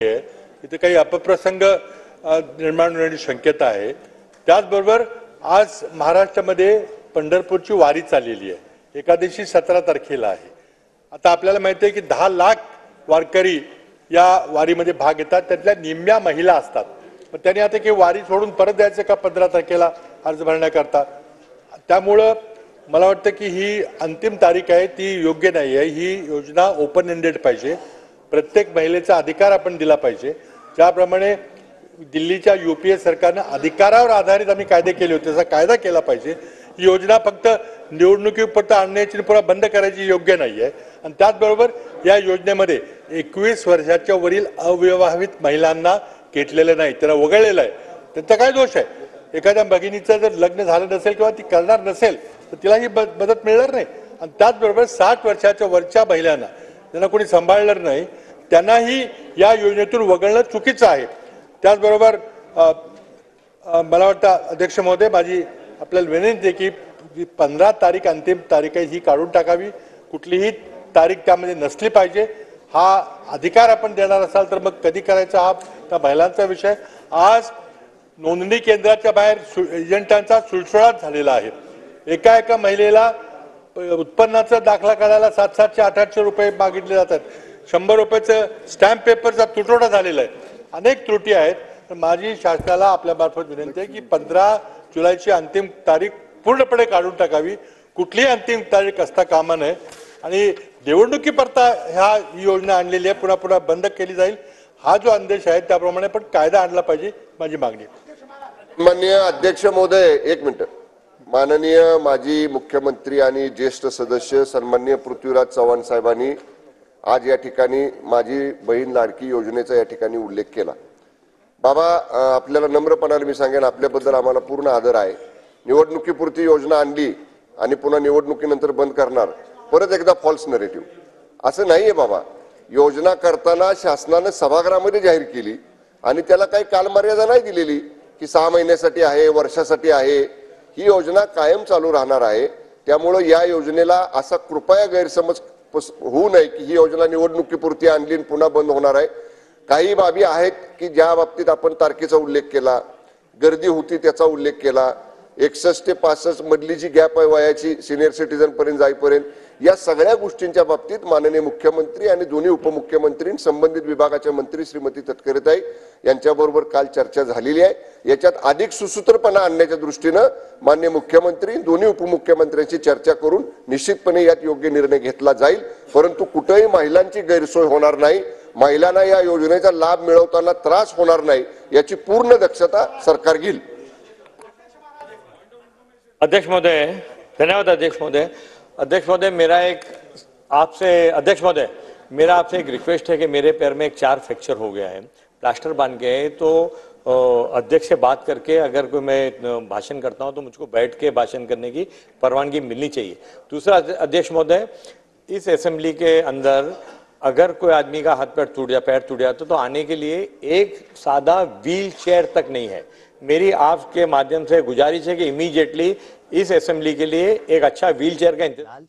इथे काही अपप्रसंग निर्माण होण्याची शक्यता आहे। त्याचबरोबर आज महाराष्ट्रामध्ये पंढरपूरची वारी चाललेली आहे। एकादशी 17 तारखेला आहे। आता आपल्याला माहिती आहे की 10 लाख वारकरी या वारीमध्ये भाग घेतात, त्यातल्या निम्म्या महिला असतात। पण त्यांनी आता की वारी सोडून परत जायचं का 15 तारखेला अर्ज भरण्याकरता? त्यामुळे मला वाटतं की ही अंतिम तारीख आहे ती योग्य नाही आहे। ही योजना ओपन एंडेड पाहिजे। प्रत्येक महिलेचा अधिकार आपण दिला पाहिजे। ज्याप्रमाणे दिल्लीच्या यूपीए सरकारने अधिकारावर आधारित आम्ही कायदे केले होते तसा कायदा केला पाहिजे। ही योजना फक्त निवडणुकीपुरता आणण्याची पुन्हा बंद करायची योग्य नाही आहे। आणि त्याचबरोबर या योजनेमध्ये 21 वर्षाच्या वरील अविवाहित महिलांना घेतलेलं नाही, त्याला वगळलेलं आहे। त्यांचा काय दोष आहे? एखाद्या भगिनीचं जर लग्न झालं नसेल किंवा ती करणार नसेल तर तिला ही मदत मिळणार नाही। आणि त्याचबरोबर 60 वर्षाच्या वरच्या महिलांना त्यांना कोणी सांभाळणार नाही, त्यांनाही या योजनेतून वगळणं चुकीचं आहे। त्याचबरोबर मला वाटतं अध्यक्ष महोदय, माझी आपल्याला विनंती आहे की 15 तारीख अंतिम तारीख आहे, ही काढून टाकावी। कुठलीही तारीख त्यामध्ये नसली पाहिजे। हा अधिकार आपण देणार असाल तर मग कधी करायचा हा त्या महिलांचा विषय। आज नोंदणी केंद्राच्या बाहेर एजंटांचा सुळसुळाट झालेला आहे। एका महिलेला उत्पन्नाचा दाखला काढायला 700-800 रुपये मागितले जातात। 100 रुपयाचं स्टॅम्प पेपरचा तुटवडा झालेला आहे। अनेक त्रुटी आहेत। तर माझी शासनाला आपल्या मार्फत विनंती आहे की 15 जुलैची अंतिम तारीख पूर्णपणे काढून टाकावी। कुठलीही अंतिम तारीख असता कामा नये। आणि निवडणुकीपुरता ही योजना आणलेली आहे, पुन्हा पुन्हा बंद केली जाईल हा जो आदेश आहे त्याप्रमाणे पण कायदा आणला पाहिजे, माझी मागणी आहे। माननीय अध्यक्ष महोदय, एक मिनिट। माननीय माजी मुख्यमंत्री आणि ज्येष्ठ सदस्य सन्माननीय पृथ्वीराज चव्हाण साहेबांनी आज या ठिकाणी माझी बहीण लाडकी योजनेचा या ठिकाणी उल्लेख केला। बाबा, आपल्याला नम्रपणाने मी सांगेन, आपल्याबद्दल आम्हाला पूर्ण आदर आहे। निवडणुकीपुरती योजना आणली आणि पुन्हा निवडणुकीनंतर बंद करणार, परत एकदा फॉल्स नरेटिव्ह असं नाहीये बाबा। योजना करताना शासनाने सभागृहामध्ये जाहीर केली आणि त्याला काही कालमर्यादा नाही दिलेली की 6 महिन्यासाठी आहे, वर्षासाठी आहे। ही योजना कायम चालू राहणार आहे। त्यामुळे या योजनेला असा कृपया गैरसमज होऊ नये की ही योजना निवडणुकीपुरती आणली आणि पुन्हा बंद होणार आहे। काही बाबी आहेत की ज्या बाबतीत आपण तारखेचा उल्लेख केला, गर्दी होती त्याचा उल्लेख केला, 61 ते 65 मधली जी गॅप आहे वयाची सिनियर सिटीजन पर्यंत जाईपर्यंत, या सगळ्या गोष्टींच्या बाबतीत माननीय मुख्यमंत्री आणि दोन्ही उपमुख्यमंत्री संबंधित विभागाच्या मंत्री श्रीमती तटकरेताई यांच्याबरोबर काल चर्चा झालेली आहे। याच्यात अधिक सुसूत्रपणा आणण्याच्या दृष्टीने माननीय मुख्यमंत्री दोन्ही उपमुख्यमंत्र्यांची चर्चा करून निश्चितपणे यात योग्य निर्णय घेतला जाईल। परंतु कुठेही महिलांची गैरसोय होणार नाही, महिलांना या योजनेचा लाभ मिळवताना त्रास होणार नाही याची पूर्ण दक्षता सरकार घेईल। अध्यक्ष महोदय, धन्यवाद अध्यक्ष महोदय। अध्यक्ष महोदय, मेरा आपसे एक रिक्वेस्ट है कि मेरे पैर में एक 4 फ्रैक्चर हो गया है, प्लास्टर बांध गए हैं, तो अध्यक्ष से बात करके अगर कोई मैं भाषण करता हूं तो मुझको बैठ के भाषण करने की परवानगी मिलनी चाहिए। दूसरा अध्यक्ष महोदय, इस असेंबली के अंदर अगर कोई आदमी का हाथ पैर टूट जाता तो आने के लिए एक सादा व्हील चेयर तक नहीं है। मेरी आपके माध्यम से गुजारिश है कि इमीडिएटली इस असेंबली के लिए एक अच्छा व्हील चेयर का इंतजाम